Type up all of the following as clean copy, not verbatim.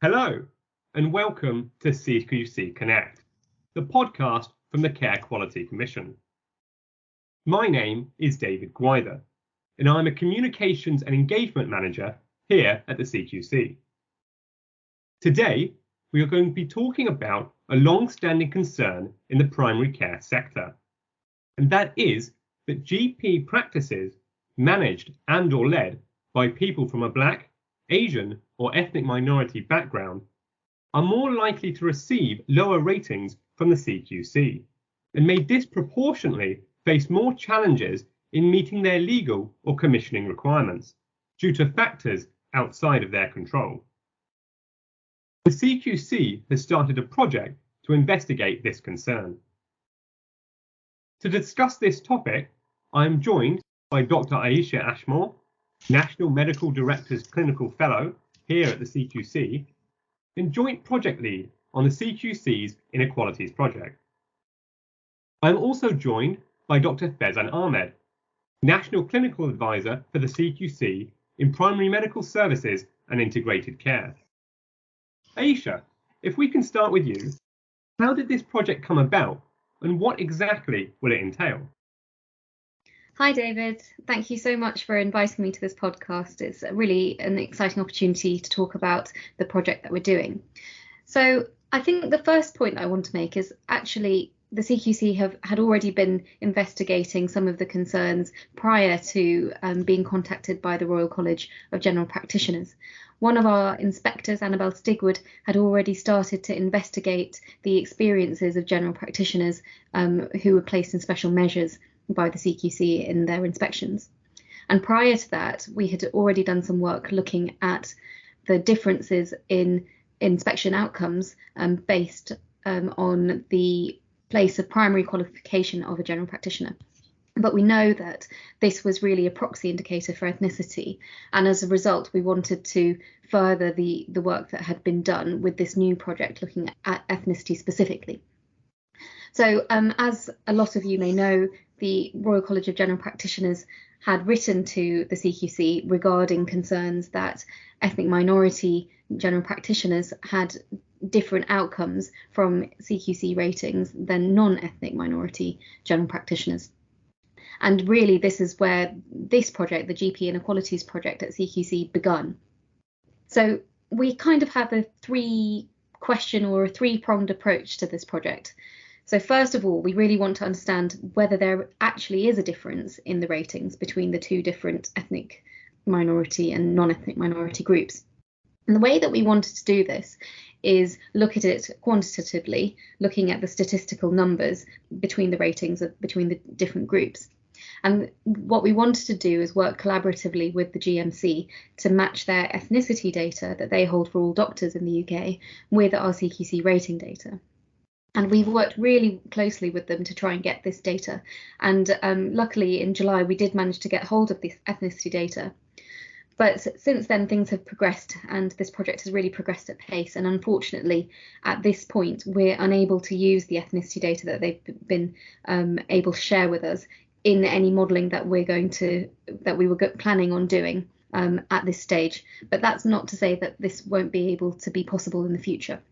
Hello, and welcome to CQC Connect, the podcast from the Care Quality Commission. My name is David Gwyther, and I'm a Communications and Engagement Manager here at the CQC. Today, we are going to be talking about a long-standing concern in the primary care sector, and that is that GP practices managed and/or led by people from a Black, Asian, or ethnic minority background are more likely to receive lower ratings from the CQC and may disproportionately face more challenges in meeting their legal or commissioning requirements due to factors outside of their control. The CQC has started a project to investigate this concern. To discuss this topic, I am joined by Dr. Ayisha Ashmore, National Medical Director's Clinical Fellow here at the CQC, and Joint Project Lead on the CQC's Inequalities Project. I am also joined by Dr. Faizan Ahmed, National Clinical Advisor for the CQC in Primary Medical Services and Integrated Care. Ayisha, if we can start with you, how did this project come about and what exactly will it entail? Hi David, thank you so much for inviting me to this podcast. It's really an exciting opportunity to talk about the project that we're doing. So I think the first point I want to make is actually the CQC had already been investigating some of the concerns prior to being contacted by the Royal College of General Practitioners. One of our inspectors, Annabelle Stigwood, had already started to investigate the experiences of general practitioners who were placed in special measures by the CQC in their inspections. And prior to that, we had already done some work looking at the differences in inspection outcomes based on the place of primary qualification of a general practitioner. But we know that this was really a proxy indicator for ethnicity. And as a result, we wanted to further the work that had been done with this new project looking at ethnicity specifically. So as a lot of you may know, the Royal College of General Practitioners had written to the CQC regarding concerns that ethnic minority general practitioners had different outcomes from CQC ratings than non-ethnic minority general practitioners. And really, this is where this project, the GP Inequalities Project at CQC, begun. So we kind of have a three-pronged approach to this project. So first of all, we really want to understand whether there actually is a difference in the ratings between the two different ethnic minority and non-ethnic minority groups. And the way that we wanted to do this is look at it quantitatively, looking at the statistical numbers between the ratings between the different groups. And what we wanted to do is work collaboratively with the GMC to match their ethnicity data that they hold for all doctors in the UK with our CQC rating data. And we've worked really closely with them to try and get this data. And luckily in July, we did manage to get hold of this ethnicity data. But since then, things have progressed and this project has really progressed at pace. And unfortunately, at this point, we're unable to use the ethnicity data that they've been able to share with us in any modelling that we were planning on doing at this stage. But that's not to say that this won't be able to be possible in the future.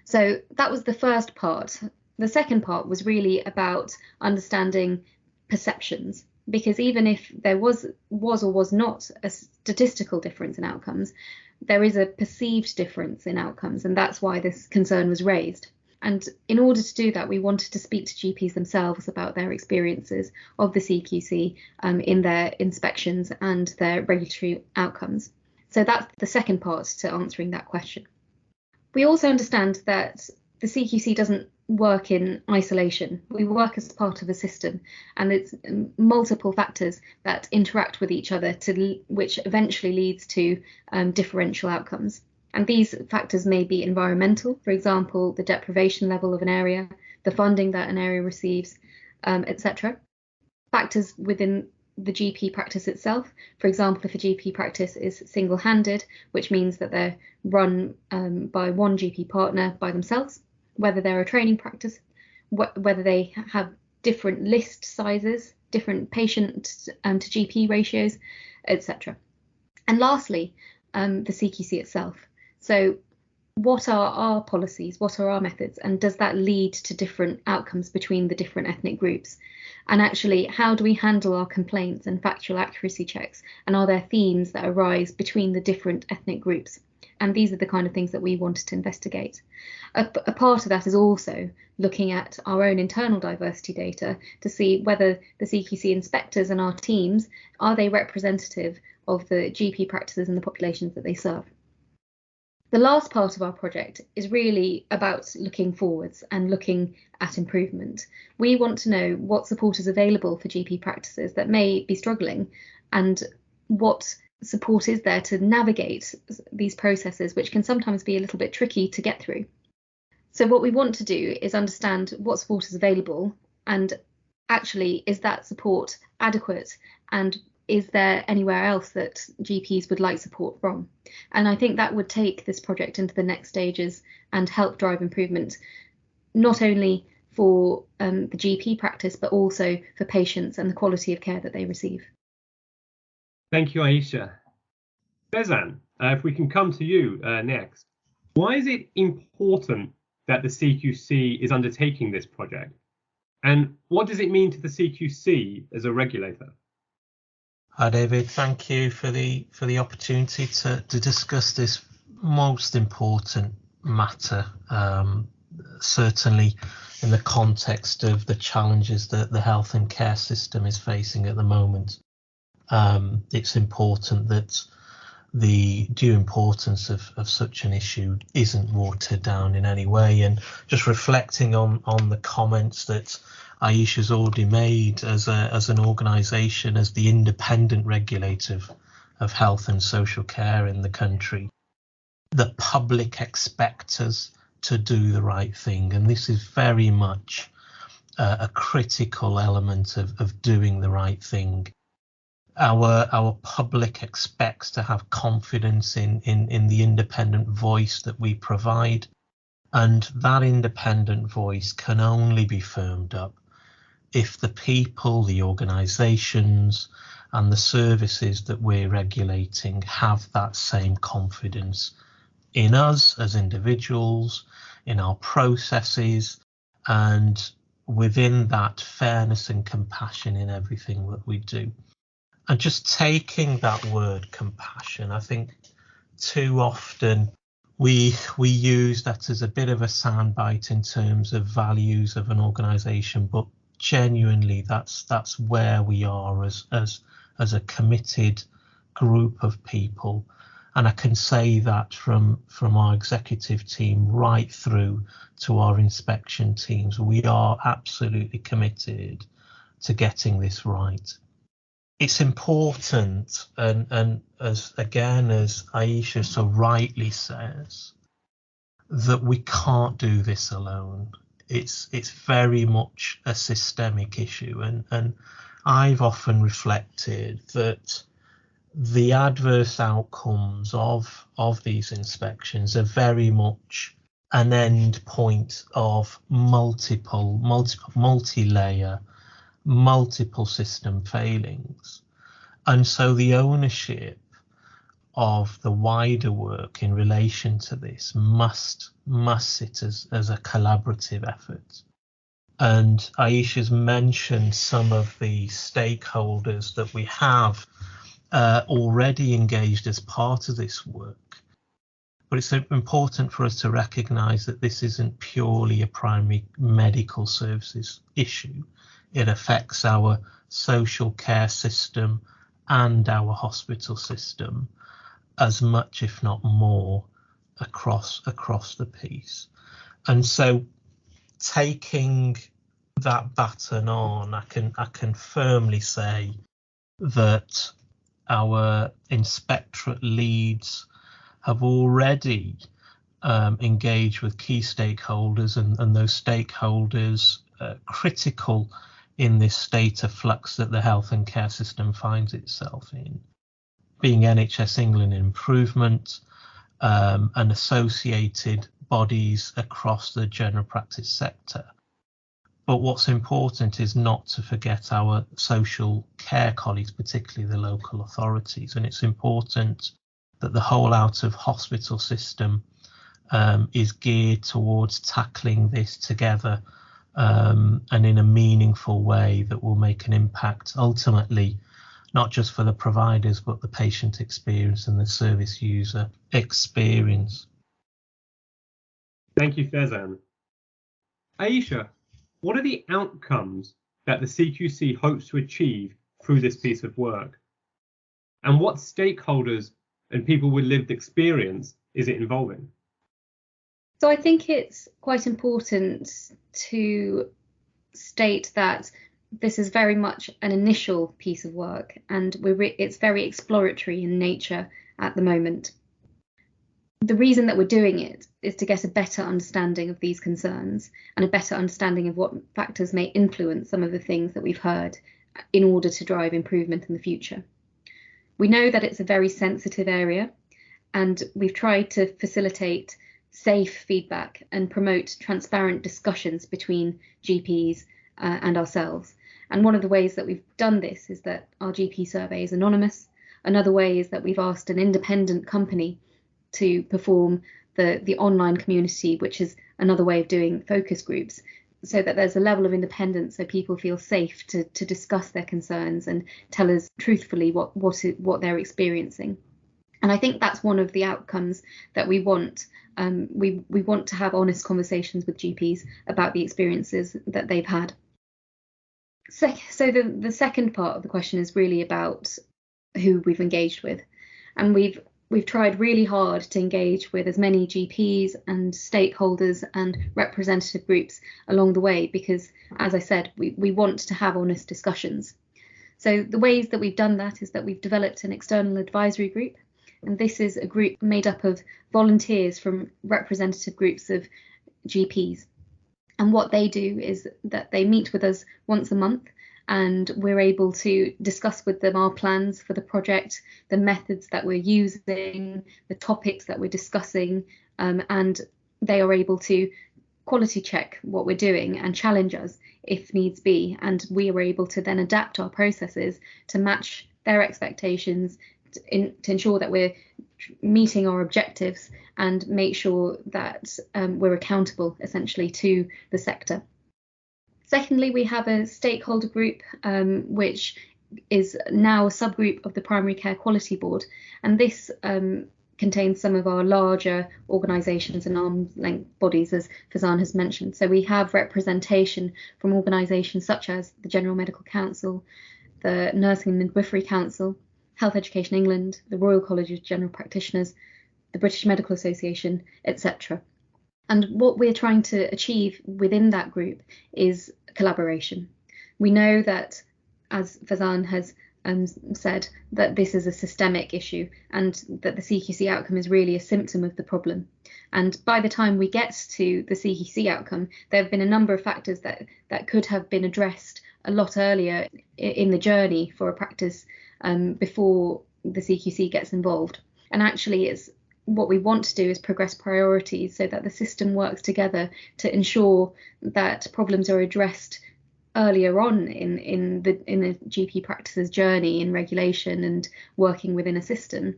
So that was the first part. The second part was really about understanding perceptions, because even if there was or was not a statistical difference in outcomes, there is a perceived difference in outcomes, and that's why this concern was raised. And in order to do that, we wanted to speak to GPs themselves about their experiences of the CQC in their inspections and their regulatory outcomes. So that's the second part to answering that question. We also understand that the CQC doesn't work in isolation. We work as part of a system, and it's multiple factors that interact with each other which eventually leads to differential outcomes. And these factors may be environmental, for example, the deprivation level of an area, the funding that an area receives, etc. Factors within the GP practice itself. For example, if a GP practice is single-handed, which means that they're run by one GP partner by themselves, whether they're a training practice, whether they have different list sizes, different patient to GP ratios, etc. And lastly, the CQC itself. So what are our policies? What are our methods? And does that lead to different outcomes between the different ethnic groups? And actually, how do we handle our complaints and factual accuracy checks? And are there themes that arise between the different ethnic groups? And these are the kind of things that we wanted to investigate. A part of that is also looking at our own internal diversity data to see whether the CQC inspectors and our teams, are they representative of the GP practices and the populations that they serve. The last part of our project is really about looking forwards and looking at improvement. We want to know what support is available for GP practices that may be struggling and what support is there to navigate these processes, which can sometimes be a little bit tricky to get through. So what we want to do is understand what support is available, and actually, is that support adequate, and is there anywhere else that GPs would like support from? And I think that would take this project into the next stages and help drive improvement, not only for the GP practice, but also for patients and the quality of care that they receive. Thank you, Ayisha. Faizan, if we can come to you next. Why is it important that the CQC is undertaking this project? And what does it mean to the CQC as a regulator? Hi David, thank you for the opportunity to discuss this most important matter, certainly in the context of the challenges that the health and care system is facing at the moment. It's important that the due importance of such an issue isn't watered down in any way. And just reflecting on the comments that Ayisha's already made as an organisation, as the independent regulator of health and social care in the country, the public expect us to do the right thing, and this is very much a critical element of doing the right thing. Our public expects to have confidence in the independent voice that we provide, and that independent voice can only be firmed up if the people, the organisations and the services that we're regulating have that same confidence in us as individuals, in our processes, and within that fairness and compassion in everything that we do. And just taking that word compassion, I think too often we use that as a bit of a soundbite in terms of values of an organisation, but genuinely that's where we are as a committed group of people. And I can say that from our executive team right through to our inspection teams, we are absolutely committed to getting this right. It's important, and as Ayisha so rightly says, that we can't do this alone. It's very much a systemic issue, and I've often reflected that the adverse outcomes of these inspections are very much an end point of multi-layer, multiple system failings. And so the ownership of the wider work in relation to this must sit as a collaborative effort. And Ayisha's mentioned some of the stakeholders that we have already engaged as part of this work. But it's important for us to recognise that this isn't purely a primary medical services issue. It affects our social care system and our hospital system as much, if not more, across the piece. And so taking that baton on, I can firmly say that our inspectorate leads have already engaged with key stakeholders, and those stakeholders critical in this state of flux that the health and care system finds itself in, being NHS England Improvement and associated bodies across the general practice sector. But what's important is not to forget our social care colleagues, particularly the local authorities. And it's important that the whole out of hospital system is geared towards tackling this together and in a meaningful way that will make an impact ultimately, not just for the providers, but the patient experience and the service user experience. Thank you, Faizan. Ayisha, what are the outcomes that the CQC hopes to achieve through this piece of work? And what stakeholders and people with lived experience is it involving? So I think it's quite important to state that this is very much an initial piece of work, and it's very exploratory in nature at the moment. The reason that we're doing it is to get a better understanding of these concerns and a better understanding of what factors may influence some of the things that we've heard in order to drive improvement in the future. We know that it's a very sensitive area, and we've tried to facilitate safe feedback and promote transparent discussions between GPs and ourselves. And one of the ways that we've done this is that our GP survey is anonymous. Another way is that we've asked an independent company to perform the online community, which is another way of doing focus groups, so that there's a level of independence so people feel safe to discuss their concerns and tell us truthfully what they're experiencing. And I think that's one of the outcomes that we want. We want to have honest conversations with GPs about the experiences that they've had. So the second part of the question is really about who we've engaged with. And we've tried really hard to engage with as many GPs and stakeholders and representative groups along the way, because, as I said, we want to have honest discussions. So the ways that we've done that is that we've developed an external advisory group. And this is a group made up of volunteers from representative groups of GPs. And what they do is that they meet with us once a month, and we're able to discuss with them our plans for the project, the methods that we're using, the topics that we're discussing, and they are able to quality check what we're doing and challenge us if needs be. And we are able to then adapt our processes to match their expectations, to ensure that we're meeting our objectives and make sure that we're accountable essentially to the sector. Secondly, we have a stakeholder group, which is now a subgroup of the Primary Care Quality Board, and this contains some of our larger organisations and arm's length bodies, as Faizan has mentioned. So we have representation from organisations such as the General Medical Council, the Nursing and Midwifery Council, Health Education England, the Royal College of General Practitioners, the British Medical Association, etc. And what we're trying to achieve within that group is collaboration. We know that, as Faizan has said, that this is a systemic issue and that the CQC outcome is really a symptom of the problem. And by the time we get to the CQC outcome, there have been a number of factors that could have been addressed a lot earlier in the journey for a practice before the CQC gets involved. And actually, what we want to do is progress priorities so that the system works together to ensure that problems are addressed earlier on in the GP practice's journey in regulation and working within a system.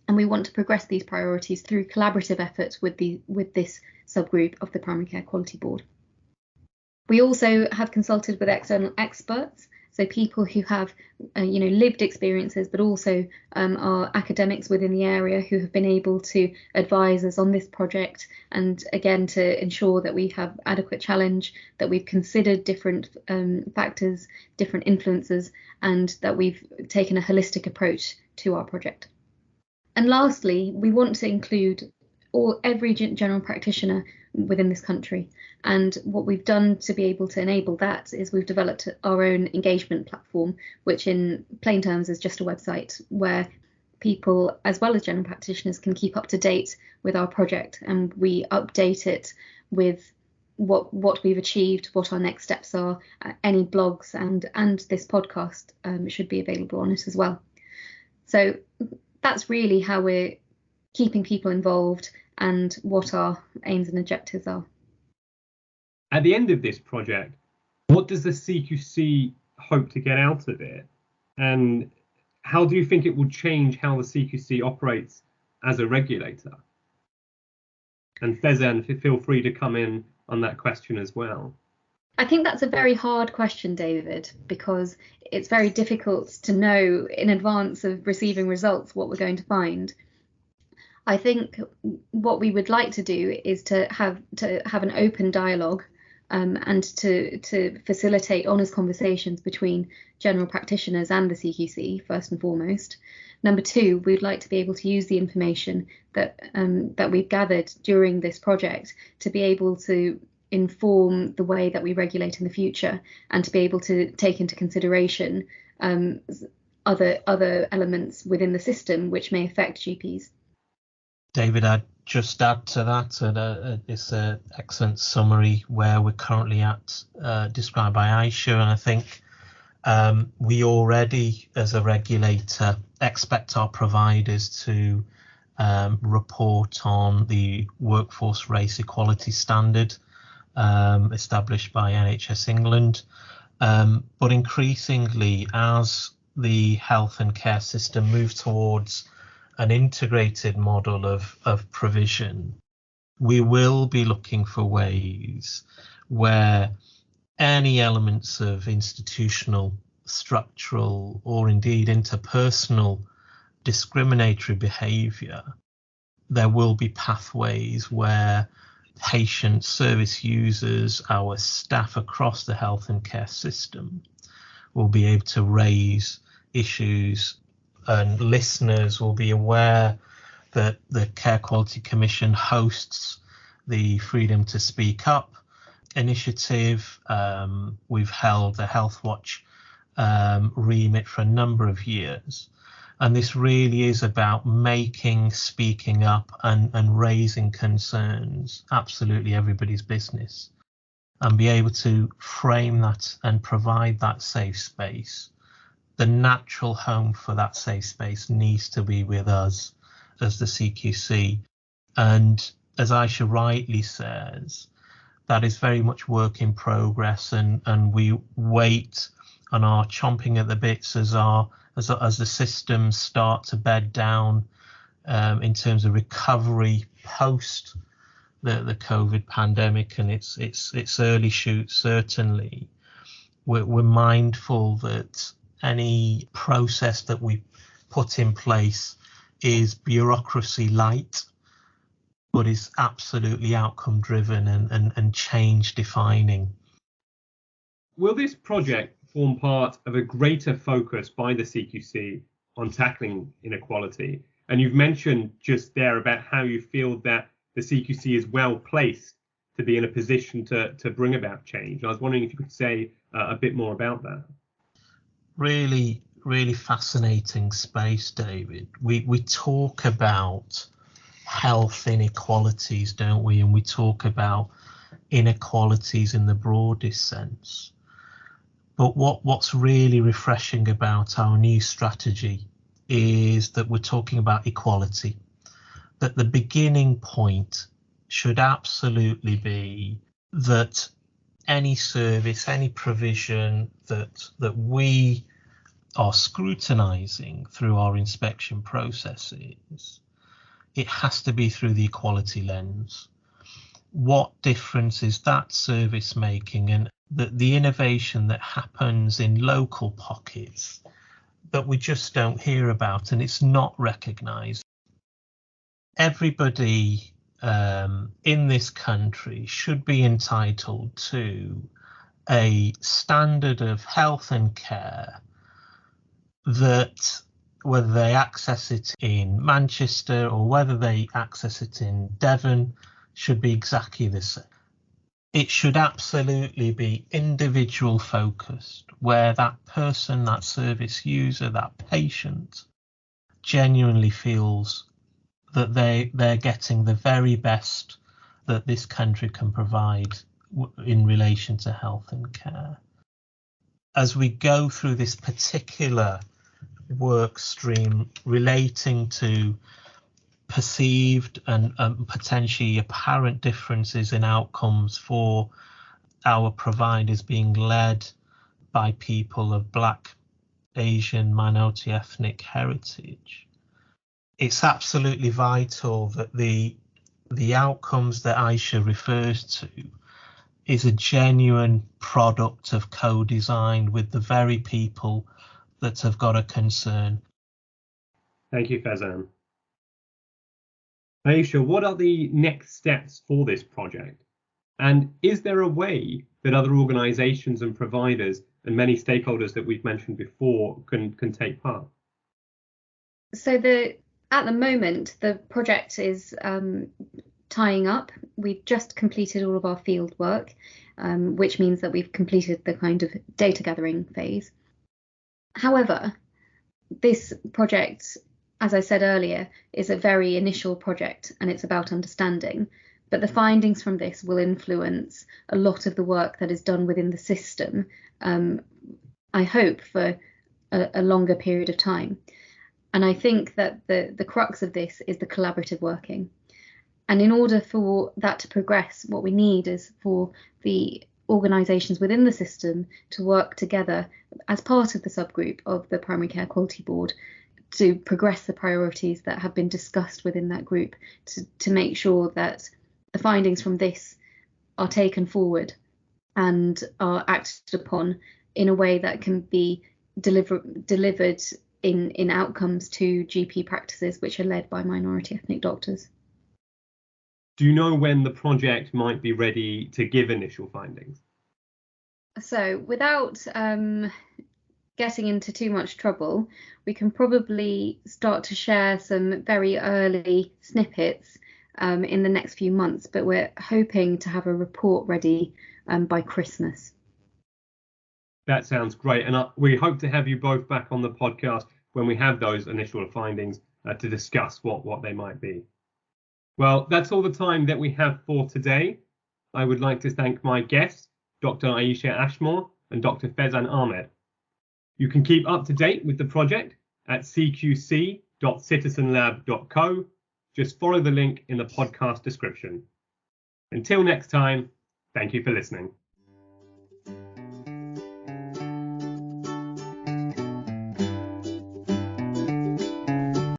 And we want to progress these priorities through collaborative efforts with this subgroup of the Primary Care Quality Board. We also have consulted with external experts, so people who have lived experiences, but also are academics within the area who have been able to advise us on this project, and again to ensure that we have adequate challenge, that we've considered different factors, different influences, and that we've taken a holistic approach to our project. And lastly, we want to include every general practitioner within this country. And what we've done to be able to enable that is we've developed our own engagement platform, which in plain terms is just a website where people, as well as general practitioners, can keep up to date with our project, and we update it with what we've achieved, what our next steps are, any blogs, and this podcast should be available on it as well. So that's really how we're keeping people involved and what our aims and objectives are. At the end of this project, what does the CQC hope to get out of it? And how do you think it will change how the CQC operates as a regulator? And Faizan, feel free to come in on that question as well. I think that's a very hard question, David, because it's very difficult to know in advance of receiving results what we're going to find. I think what we would like to do is to have an open dialogue and to facilitate honest conversations between general practitioners and the CQC, first and foremost. Number two, we'd like to be able to use the information that we've gathered during this project to be able to inform the way that we regulate in the future, and to be able to take into consideration other elements within the system which may affect GPs. David, I'd just add to that, and it's an excellent summary where we're currently at, described by Ayisha, and I think we already, as a regulator, expect our providers to report on the workforce race equality standard established by NHS England. But increasingly, as the health and care system moves towards an integrated model of provision, we will be looking for ways where any elements of institutional, structural, or indeed interpersonal discriminatory behaviour, there will be pathways where patients, service users, our staff across the health and care system will be able to raise issues, and listeners will be aware that the Care Quality Commission hosts the Freedom to Speak Up initiative. We've held the Health Watch remit for a number of years. And this really is about making speaking up and raising concerns absolutely everybody's business, and be able to frame that and provide that safe space. The natural home for that safe space needs to be with us as the CQC. And as Ayisha rightly says, that is very much work in progress, and we wait and are chomping at the bits as the systems start to bed down in terms of recovery post the COVID pandemic and its early shoots. Certainly, we're mindful that any process that we put in place is bureaucracy light, but is absolutely outcome driven and change defining. Will this project form part of a greater focus by the CQC on tackling inequality? And you've mentioned just there about how you feel that the CQC is well placed to be in a position to bring about change. I was wondering if you could say a bit more about that. Really, really fascinating space, David. We talk about health inequalities, don't we? And we talk about inequalities in the broadest sense. But what's really refreshing about our new strategy is that we're talking about equality, that the beginning point should absolutely be that any service, any provision that we are scrutinising through our inspection processes, it has to be through the equality lens. What difference is that service making, and the innovation that happens in local pockets that we just don't hear about and it's not recognised? Everybody in this country should be entitled to a standard of health and care that, whether they access it in Manchester or whether they access it in Devon, should be exactly the same. It should absolutely be individual focused, where that person, that service user, that patient genuinely feels that they're getting the very best that this country can provide in relation to health and care. As we go through this particular work stream relating to perceived and potentially apparent differences in outcomes for our providers being led by people of Black, Asian, minority ethnic heritage, it's absolutely vital that the outcomes that Ayisha refers to is a genuine product of co-design with the very people that have got a concern. Thank you, Faizan. Ayisha, what are the next steps for this project? And is there a way that other organisations and providers and many stakeholders that we've mentioned before can take part? So at the moment, the project is tying up. We've just completed all of our field work, which means that we've completed the kind of data gathering phase. However, this project, as I said earlier, is a very initial project and it's about understanding. But the findings from this will influence a lot of the work that is done within the system, I hope, for a longer period of time. And I think that the crux of this is the collaborative working. And in order for that to progress, what we need is for the organisations within the system to work together as part of the subgroup of the Primary Care Quality Board to progress the priorities that have been discussed within that group, to make sure that the findings from this are taken forward and are acted upon in a way that can be delivered in outcomes to GP practices which are led by minority ethnic doctors. Do you know when the project might be ready to give initial findings? So without getting into too much trouble, we can probably start to share some very early snippets in the next few months, but we're hoping to have a report ready by Christmas. That sounds great. And we hope to have you both back on the podcast when we have those initial findings to discuss what they might be. Well, that's all the time that we have for today. I would like to thank my guests, Dr. Ayisha Ashmore and Dr. Faizan Ahmed. You can keep up to date with the project at cqc.citizenlab.co. Just follow the link in the podcast description. Until next time, thank you for listening.